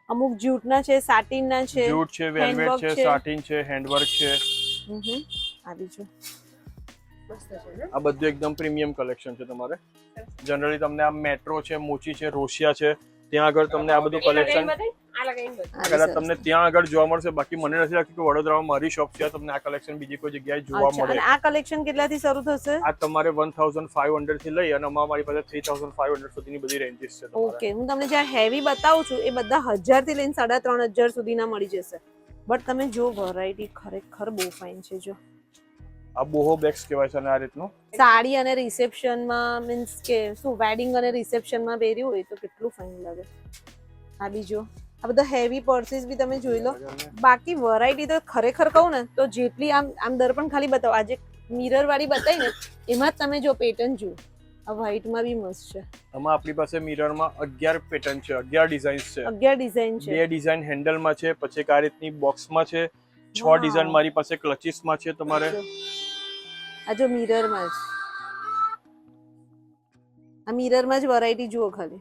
અમુક જ્યુટના છે, સાટિનના છે, જ્યુટ છે, વેલ્વેટ handwork છે, સાટિન છે, હેન્ડવર્ક છે. આ બી છે. મસ્ત છે ને? આ બધું એકદમ પ્રીમિયમ કલેક્શન છે તમારે. જનરલી તમને આ મેટ્રો છે, મોચી છે, રોશિયા છે, ત્યાં આગળ તમને આ બધું કલેક્શન આ લગાઈને બતાય. આ કદાચ બી તમને સરસ. ત્યાં આગળ જોવા મળશે. બાકી મને નથી લાગતું કે વડોદરામાં મારી શોપ છે તમને આ કલેક્શન બીજી કોઈ જગ્યાએ જોવા અચ્છા, મળે. અને આ કલેક્શન કેટલાથી શરૂ થશે? આ તમારે 1500 થી લઈ અને અમારી પાસે 3500 સુધીની બધી રેન્જીસ છે તમારે. ઓકે, હું તમને જે હેવી બતાવું છું એ બધા 1000 થી લઈને 3500 સુધીના મળી જશે. બટ તમે જો વેરાયટી ખરેખર બહુ ફાઇન છે. જો આ બોહો બેગ્સ કહેવાય છે અને આ રીતનું સાડી અને રિસેપ્શનમાં મીન્સ કે શું વેડિંગ અને રિસેપ્શનમાં પહેર્યું હોય તો કેટલું ફાઇન લાગે. આ બી જો, આ બધા હેવી પર્સીસ બી તમે જોઈ લો. બાકી વેરાયટી તો ખરેખર કહું ને તો જેટલી આમ દર્પણ ખાલી બતાવો, આજે મિરર વાળી બતાવી ને એમાં જ તમે જો પેટર્ન જુઓ. આ વ્હાઈટમાં બી મસ્ત છે. આમાં આપણી પાસે મિરરમાં 11 પેટર્ન છે, 11 ડિઝાઇન્સ છે. 11 ડિઝાઇન છે. 2 ડિઝાઇન હેન્ડલમાં છે, પછી એક આ રીતની બોક્સમાં છે, 6 Wow. ડિઝાઇન મારી પાસે ક્લચીસમાં છે તમારે. આ જો મિરરમાં જ, આ મિરરમાં જ વેરાયટી જુઓ ખાલી.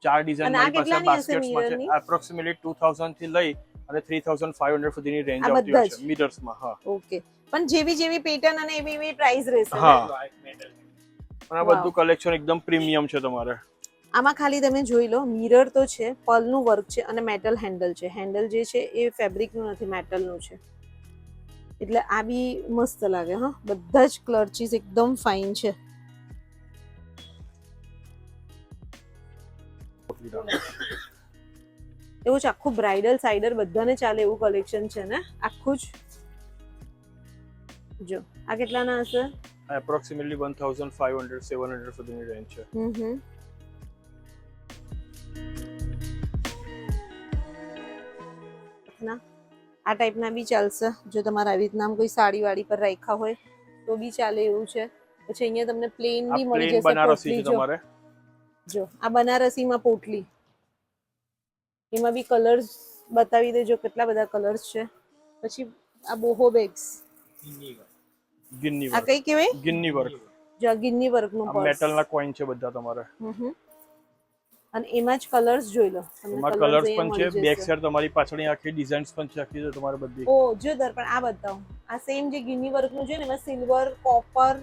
4 ડિઝાઇન અને આ મારી પાસે કેટલાની હશે બાસ્કેટ્સમાં છે. મિરરની? એપ્રોક્સિમેટલી 2000 થી લઈ અને 3500 સુધીની રેન્જ આ આવતી બધા હોય છે મિરર્સમાં. હા, ઓકે, પણ જેવી જેવી પેટર્ન અને એવી એવી પ્રાઇસ રહેશે ને? હા. અને આ Wow. બધું કલેક્શન એકદમ પ્રીમિયમ છે તમારે. આમાં ખાલી તમે જોઈ લો, મિરર તો છે, પર્લનું વર્ક છે અને મેટલ હેન્ડલ છે. હેન્ડલ જે છે એ ફેબ્રિકનું નથી, મેટલનું છે. એટલે આ બી મસ્ત લાગે. હા, બધા જ ક્લર્ચીસ એકદમ ફાઇન છે. એવું છે, આખું બ્રાઇડલ સાઇડર બધાને ચાલે એવું કલેક્શન છે ને આખું જ. જો આ કેટલાના હશે? એપ્રોક્સિમેટલી 1500 700 સુધીની રેન્જ છે. ના, આ ટાઈપના બી ચાલશે. જો તમારે આવી રીતના આમ કોઈ સાડી વાડી પર રાખ્યા હોય તો બી ચાલે એવું છે. પછી અહીંયા તમને પ્લેન બી મળી જશે. બનારસી પોટલી છે તમારે. જો આ બનારસીમાં પોટલી, એમાં બી કલર્સ બતાવી દેજો, કેટલા બધા કલર્સ છે. પછી આ બોહો બેગ્સ, ગિન્ની આ વર્ક, કઈ કહેવાય? ગિન્ની વર્ક. જો આ ગિન્ની વર્કનું આ પર્સ. મેટલના કોઈન છે બધા તમારે. અને એમાં જ કલર્સ જોઈ લો. તમને એમાં colours કલર્સ અહીંયા પણ છે, મળી બેક જશે. સાઈડ તમારી પાછળની આખી ડિઝાઇન્સ પણ છે, આખી તમારે બધી. ઓ જો દર્પણ આ બતાવો, આ સેમ જે ગિની વર્કનું છે ને એમાં સિલ્વર, કોપર,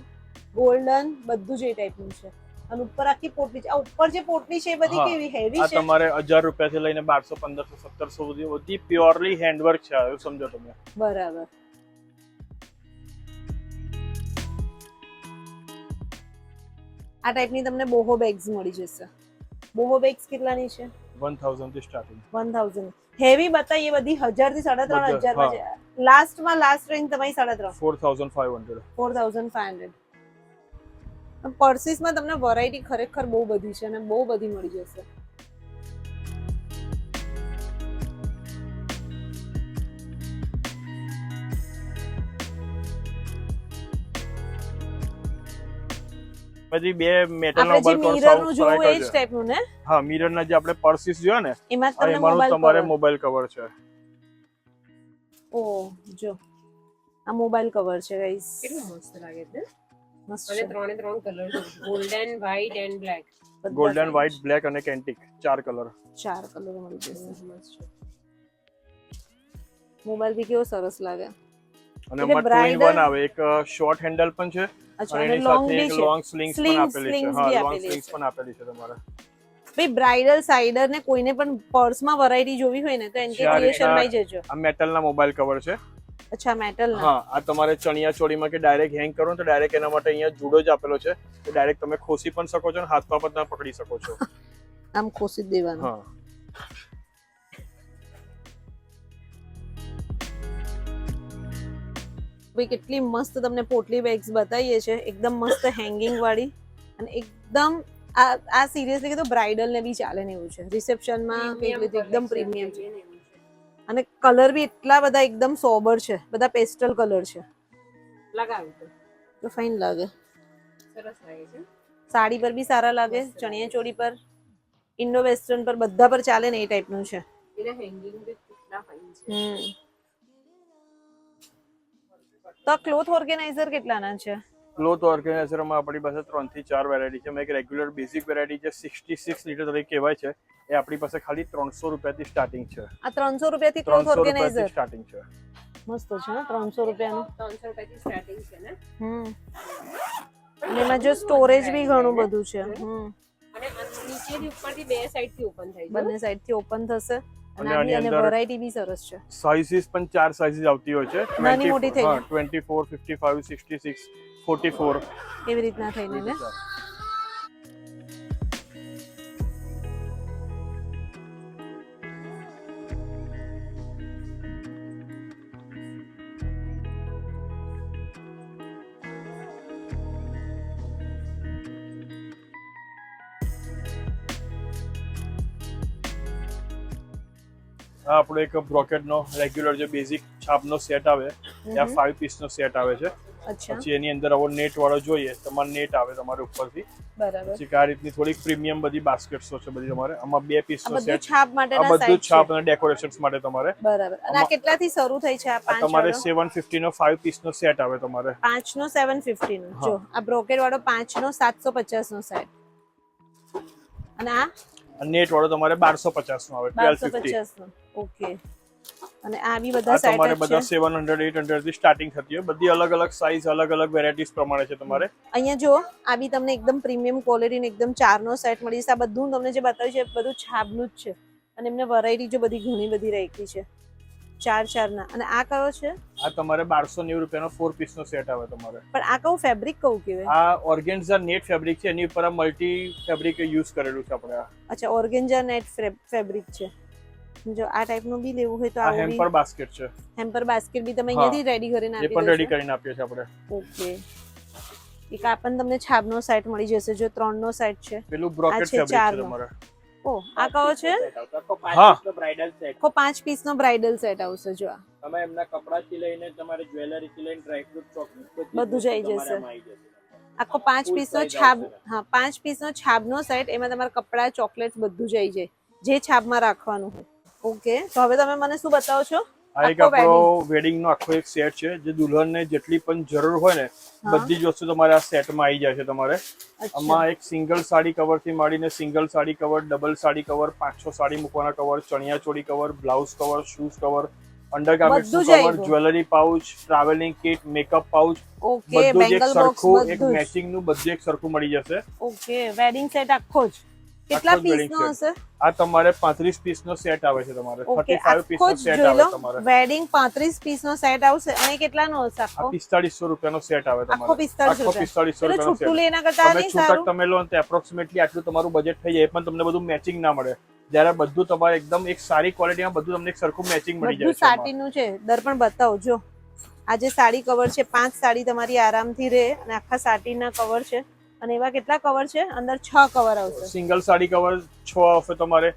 ગોલ્ડન બધું જ એ ટાઈપનું છે. અને ઉપર આખી પોટલી છે. આ ઉપર જે પોટલી છે એ બધી હા. કેવી હેવી આ છે? તમારે 1000 રૂપિયાથી લઈને 1200, 1500, 1700 સુધી બધી પ્યોરલી હેન્ડવર્ક છે. એવું સમજો તમે. બરાબર. આ ટાઈપની તમને બોહો બેગ્સ મળી જશે. બોહો બેગ્સ કેટલાની છે? 1000 થી સ્ટાર્ટિંગ. 1000. હેવી બતાવી એ બધી 1000 થી 3500 માં છે. લાસ્ટમાં લાસ્ટ રેન્જ તમારી 3500. 4500. 4500. પર્સીસમાં તમને વેરાયટી ખરેખર બહુ બધી છે અને બહુ બધી મળી જશે. પછી બે મેટલના આપણે જે મોબાઈલ મિરરનું જોવું એ જ ટાઈપનું ને? હા, મિરરના જે આપણે પર્સીસ જોયા ને એમાં જ તમને એમાંનું મોબાઈલ તમારે કવર. મોબાઈલ કવર છે. ઓ જો આ મોબાઈલ કવર છે ગાઈસ. કેટલું મસ્ત લાગે છે. મસ્ત અને છે. ત્રણે ત્રણ કલર છે, ગોલ્ડન, વ્હાઈટ એન્ડ બ્લેક. બધા ગોલ્ડન, fine વ્હાઈટ, છે. બ્લેક અને કેન્ટિક 4 કલર. 4 કલર મળી જશે. મસ્ત છે. મોબાઈલ બી કેવો સરસ લાગે. અને એટલે એમાં 2 in bridal- 1 આવે. એક શોર્ટ હેન્ડલ પણ છે અચ્છા, અને અને એની લોંગ સાથે બી એક છે. લોંગ સ્લિંગ્સ પણ Slings- આપેલી છે. slings હા, બી લોંગ આપેલી સ્લિંગ્સ છે. પણ આપેલી છે તમારે. ભાઈ બ્રાઇડલ સાઇડર ને કોઈને પણ પર્સમાં વેરાયટી જોવી હોય ને તો એનકે ચાર ક્રિએશનમાં રીતના- જજો. આ મેટલના મોબાઈલ કવર છે. અચ્છા, મેટલ ના. હા, આ તમારે ચણિયા ચોળીમાં કે ડાયરેક્ટ હેંગ કરો તો ડાયરેક્ટ એના માટે અહીંયા જુડો જ આપેલો છે. તો ડાયરેક્ટ તમે ખોસી પણ શકો છો અને હાથમાં પણ તમે પકડી શકો છો. આમ ખોસી જ દેવાનું. હા. ભાઈ કેટલી મસ્ત તમને પોટલી બેગ્સ બતાવીએ છે, એકદમ મસ્ત હેંગિંગ વાળી અને એકદમ આ સિરિયસલી કીધું બ્રાઇડલ ને બી ચાલે ને એવું છે. રિસેપ્શનમાં એકદમ પ્રીમિયમ છે. અને કલર બી એટલા બધા એકદમ સોબર છે, બધા પેસ્ટલ કલર છે, લગાવ્યું તો ફાઇન લાગે. સરસ લાગે છે. સાડી પર બી સારા લાગે, ચણિયા ચોળી પર, ઇન્ડો વેસ્ટર્ન પર, બધા પર ચાલે ને એ ટાઈપનું છે. એના હેંગિંગ બી કેટલા ફાઇન છે. તો ક્લોથ ઓર્ગેનાઇઝર કેટલાના છે? ક્લોથ ઓર્ગેનાઇઝરમાં આપણી પાસે 3 થી 4 વેરાયટી છે. એક રેગ્યુલર બેઝિક વેરાયટી જે 66 લીટર તરીકે કહેવાય છે, એ આપણી પાસે ખાલી 300 રૂપિયાથી સ્ટાર્ટિંગ છે. આ 300 રૂપિયાથી ક્લોથ 300 ઓર્ગેનાઇઝર રૂપિયાથી સ્ટાર્ટિંગ છે. મસ્ત છે ને, 300 રૂપિયાનું. 300 રૂપિયાથી સ્ટાર્ટિંગ છે ને. અને એમાં જો સ્ટોરેજ બી ઘણું બધું છે. અને નીચેથી ઉપરથી બે સાઈડથી ઓપન થાય છે. બંને સાઈડથી ઓપન થશે. અને આની અંદર વેરાયટી બી સરસ છે. સાઇઝીસ પણ 4 સાઇઝીસ આવતી હોય છે. નાની મોટી થઈ જાય. 24, 55, 66, 44 એવી રીતના થઈને ને. આ આપણો એક બ્રોકેટનો રેગ્યુલર જે બેઝિક છાપનો સેટ આવે, ત્યાં 5 પીસનો સેટ આવે છે. અચ્છા, પછી એની અંદર આવો નેટ વાળો જોઈએ, તમારે નેટ આવે તમારે ઉપરથી. બરાબર. પછી આ રીતની થોડીક પ્રીમિયમ બધી બાસ્કેટ્સો છે બધી તમારે. આમાં 2 પીસનો બધું સેટ, છાપ આ માટેના બધું સાઈઝ છાપ અને ડેકોરેશન્સ માટે તમારે. બરાબર. અને આ કેટલાથી શરૂ થઈ છે? આ 5 તમારે વાળો 750 નો 5 પીસનો સેટ આવે તમારે. 5 નો 750 નો. જો આ બ્રોકેડ વાળો 5 નો 750 નો સેટ. અને આ નેટ વાળો તમારે 1250 નો આવે, 1250. 1250 નો. ઓકે. અને આ બી બધા આ તમારે સેટ બધા છે. 700 800 થી સ્ટાર્ટિંગ થતી હોય. બધી અલગ અલગ સાઈઝ, અલગ અલગ વેરાયટીઝ પ્રમાણે છે તમારે. અહીંયા જો આ બી તમને એકદમ પ્રીમિયમ ક્વોલિટી ને એકદમ 4 નો સેટ મળી જશે. આ બધું તમને જે બતાવ્યું છે બધું છાબનું જ છે. અને એમને વેરાયટી જો બધી ઘણી બધી રાખી છે, 4 ના. અને આ કયો છે? આ તમારે 1290 રૂપિયાનો 4 પીસનો સેટ આવે તમારે. પણ આ કયું ફેબ્રિક કયું કહેવાય? આ ઓર્ગેન્ઝા નેટ ફેબ્રિક છે, એની ઉપર આ મલ્ટી ફેબ્રિક યુઝ કરેલું છે આપણે. અચ્છા, ઓર્ગેન્ઝા નેટ ફેબ્રિક છે. જો આ ટાઈપનું બી લેવું હોય તો આ આવું બી. હેમ્પર બાસ્કેટ છે. હેમ્પર બાસ્કેટ બી તમે અહીંયાથી રેડી કરીને એ આપી પણ દો રેડી છો? કરીને આપીએ છીએ આપણે. ઓકે. એક આ પણ તમને છાબનો સેટ મળી જશે. જો 3 નો સેટ છે. પેલું બ્રોકેટ આ છે ફેબ્રિક છે 4 નો. તમારે. ઓ, આ કયો છે? હા, બ્રાઇડલ સેટ. આખો 5 પીસ નો બ્રાઇડલ સેટ આવશે. જો આ તમે એમના કપડાથી લઈને તમારે જ્વેલરી થી લઈને ડ્રાયફ્રૂટ ચોકલેટ બધું જ આવી જશે. આખો 5 પીસ નો છાબ, હા 5 પીસ નો છાબનો સેટ. એમાં તમારા કપડા, ચોકલેટ્સ બધું જ આવી જાય, જે છાબમાં રાખવાનું હોય. ઓકે, તો હવે તમે મને શું બતાવો છો? આ એક આપણો વેડિંગ નો આખો એક સેટ છે, જે દુલ્હનને જેટલી પણ જરૂર હોય ને બધી જ વસ્તુ તમારે આ સેટમાં આવી જાય છે તમારે. આમાં એક સિંગલ સાડી કવર થી માંડીને single sari cover, double sari cover, 5-6 sari મૂકવાના cover, chaniya choli cover, blouse cover, shoes cover, undergarments cover, jewellery pouch, travelling kit, makeup pouch, okay, બધું જ એક બેંગલ બોક્સ સરખું, એક બધું જ. મેચિંગ નું બધું એક સરખું મળી જશે. ઓકે, વેડિંગ સેટ આખો જ કેટલા આખો જ પીસ wedding નો set. હશે? આ તમારે 35 પીસ નો સેટ આવે છે તમારે. ઓકે, 35 પીસ આખો નો જ સેટ જોઈ આવે લો. તમારે. વેડિંગ 35 પીસ નો સેટ આવશે. અને કેટલાનો હશે આ આખો? 4500 રૂપિયાનો સેટ આવે આખો તમારે. 4500 આખો 4500 એટલે રૂપિયાનો છૂટું સેટ. લેના કરતા તમે નહીં છૂટક સારું? તમે લો ને તો એપ્રોક્સિમેટલી આટલું તમારું બજેટ થઈ જાય, પણ તમને બધું મેચિંગ ના મળે. જ્યારે બધું તમારે એકદમ એક સારી ક્વોલિટીમાં બધું તમને એક સરખું મેચિંગ મળી બધું જાય છે. સાટીનું છે. દર્પણ બતાવો. જો આ જે સાડી કવર છે, 5 સાડી તમારી આરામથી રહે. અને આખા સાટીના કવર છે. અને એવા કેટલા કવર છે? અંદર 6 કવર આવશે. સિંગલ સાડી કવર 6 આવશે તમારે.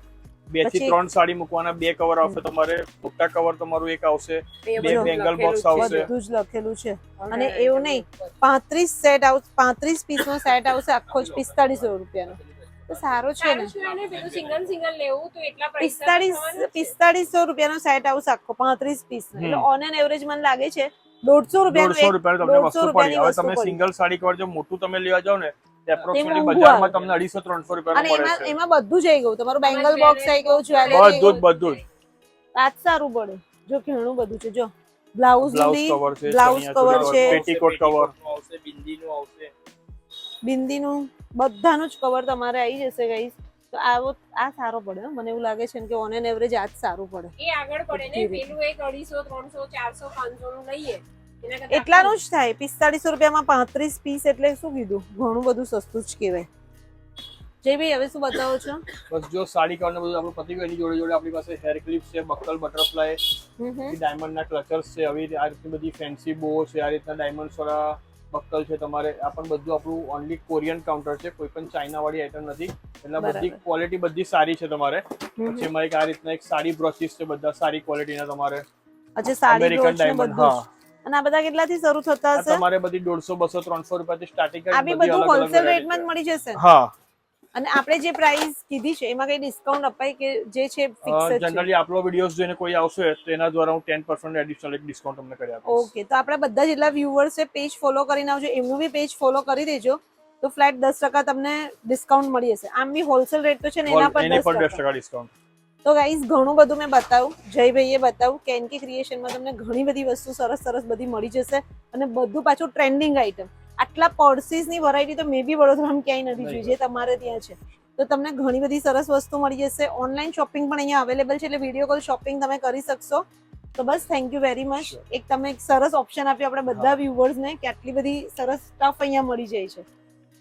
2 થી પછી 3 સાડી મૂકવાના 2 કવર આવશે તમારે. મોટા કવર તમારું એક આવશે. એ 2 બધું બેંગલ બોક્સ લખેલું આવશે. બધું જ લખેલું છે. અને એવું નહીં, 35 સેટ આવશે, 35 પીસ નો સેટ આવશે આખો જ 4500 રૂપિયાનો. તો સારું છે ને? સિંગલ સિંગલ લેવું તો એટલા પૈસા 4500 રૂપિયાનો સેટ આવશે આખો 35 પીસ નો. એટલે ઓન એન એવરેજ મને લાગે છે 150 રૂપિયાનું 150 રૂપિયાની તમને વસ્તુ પડી. હવે તમે પડી. સિંગલ સાડી કવર જો મોટું તમે લેવા જાવ ને, એપ્રોક્સિમેટલી મોંઘું બજારમાં આવે. તમને 250-300 અને રૂપિયાનું મળે એમાં છે. એમાં બધું જ આવી ગયું. તમારું બેંગલ બોક્સ આવી ગયું, જ્વેલરી બધું જ. આ જ સારું પડે. જો ઘણું બધું છે. જો બ્લાઉઝ બ્લાઉઝ કવર છે, બ્લાઉઝ કવર છે, પેટીકોટ કવર આવશે, બિંદીનું આવશે. બિંદીનું, બધાનું જ કવર તમારે આવી જશે ગાઈસ. તો આ સારો પડે હો. મને એવું લાગે છે કે ઓન એન એવરેજ આ જ સારું પડે. એ આગળ પડે ને. પેલું એક 250, 300, 400, 500 નું લઈએ એના કરતા એટલાનું જ થાય. 4500 રૂપિયામાં 35 પીસ એટલે શું કીધું? ઘણું બધું સસ્તું જ કહેવાય. જય ભાઈ, હવે શું બતાવો છો? બસ જો સાડી કવર ને બધું આપણું પતી ગયું. એની જોડે જોડે આપણી પાસે હેર ક્લિપ છે, બકલ, બટરફ્લાય, ડાયમંડ ના ક્લચર્સ છે, આવી આ રીતની બધી ફેન્સી બો છે, આ રીતના ડાયમંડ્સ વાળા બક્કલ છે તમારે, આ પણ બધું આપણું ઓનલી કોરિયન કાઉન્ટર છે, કોઈ પણ ચાઇના વાળી આઈટમ નથી, એટલે બધી બરાબર. ક્વોલિટી બધી સારી છે તમારે. હમ. પછી એમાં એક આ રીતના એક સાડી બ્રોચીસ છે, બધા સારી ક્વોલિટીના તમારે, અચ્છા સાડી અમેરિકન બ્રોચ ને ડાયમંડ. બધું હા, જ. અને આ બધા કેટલાથી શરૂ થતા આ હશે? તમારે બધી 150, 200, 300 રૂપિયાથી સ્ટાર્ટિંગ આ બી બધું હોલસેલ રેટમાં જ મળી જશે ને? હા, અને આપણે જે પ્રાઇસ કીધી છે એમાં કઈ ડિસ્કાઉન્ટ અપાય કે જે છે ફિક્સ જ છે? જનરલી આપણો વિડીયોઝ જોઈને કોઈ આવશે તો એના દ્વારા હું 10% એડિશનલ એક ડિસ્કાઉન્ટ તમને કરી આપીશ. ઓકે, તો આપણા બધા જેટલા વ્યુઅર્સ છે પેજ ફોલો કરીને આવજો, એમનું બી પેજ ફોલો કરી દેજો, તો ફ્લેટ 10% તમને ડિસ્કાઉન્ટ મળી જશે. આમ બી હોલસેલ રેટ તો છે ને એના પર એની પર 10%. 10% ડિસ્કાઉન્ટ. તો ગાઈઝ ઘણું બધું મેં બતાવ્યું, જયભાઈએ બતાવ્યું કે એનકે ક્રિએશનમાં તમને ઘણી બધી વસ્તુ સરસ સરસ બધી મળી જશે, અને બધું પાછું ટ્રેન્ડિંગ આઈટમ. આટલા પર્સીસની વેરાયટી તો મે બી વડોદરામાં ક્યાંય નથી જોઈ જે તમારે ત્યાં છે. તો તમને ઘણી બધી સરસ વસ્તુ મળી જશે. ઓનલાઈન શોપિંગ પણ અહીંયા અવેલેબલ છે, એટલે વિડીયો કોલ શોપિંગ તમે કરી શકશો. તો બસ થેન્ક યુ વેરી મચ. એક તમે એક સરસ ઓપ્શન આપ્યો આપણે બધા વ્યુઅર્સને કે આટલી બધી સરસ સ્ટફ અહીંયા મળી જાય છે.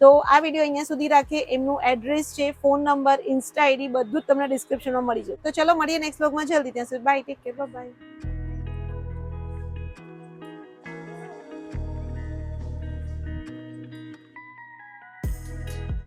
તો આ વિડીયો અહીંયા સુધી રાખીએ. એમનું એડ્રેસ છે, ફોન નંબર, ઇન્સ્ટા આઈડી બધું જ તમને ડિસ્ક્રિપ્શનમાં મળી જાય. તો ચલો મળીએ નેક્સ્ટ વ્લોગમાં જલ્દી. ત્યાં સુધી બાય, ટેક કેર, બાય.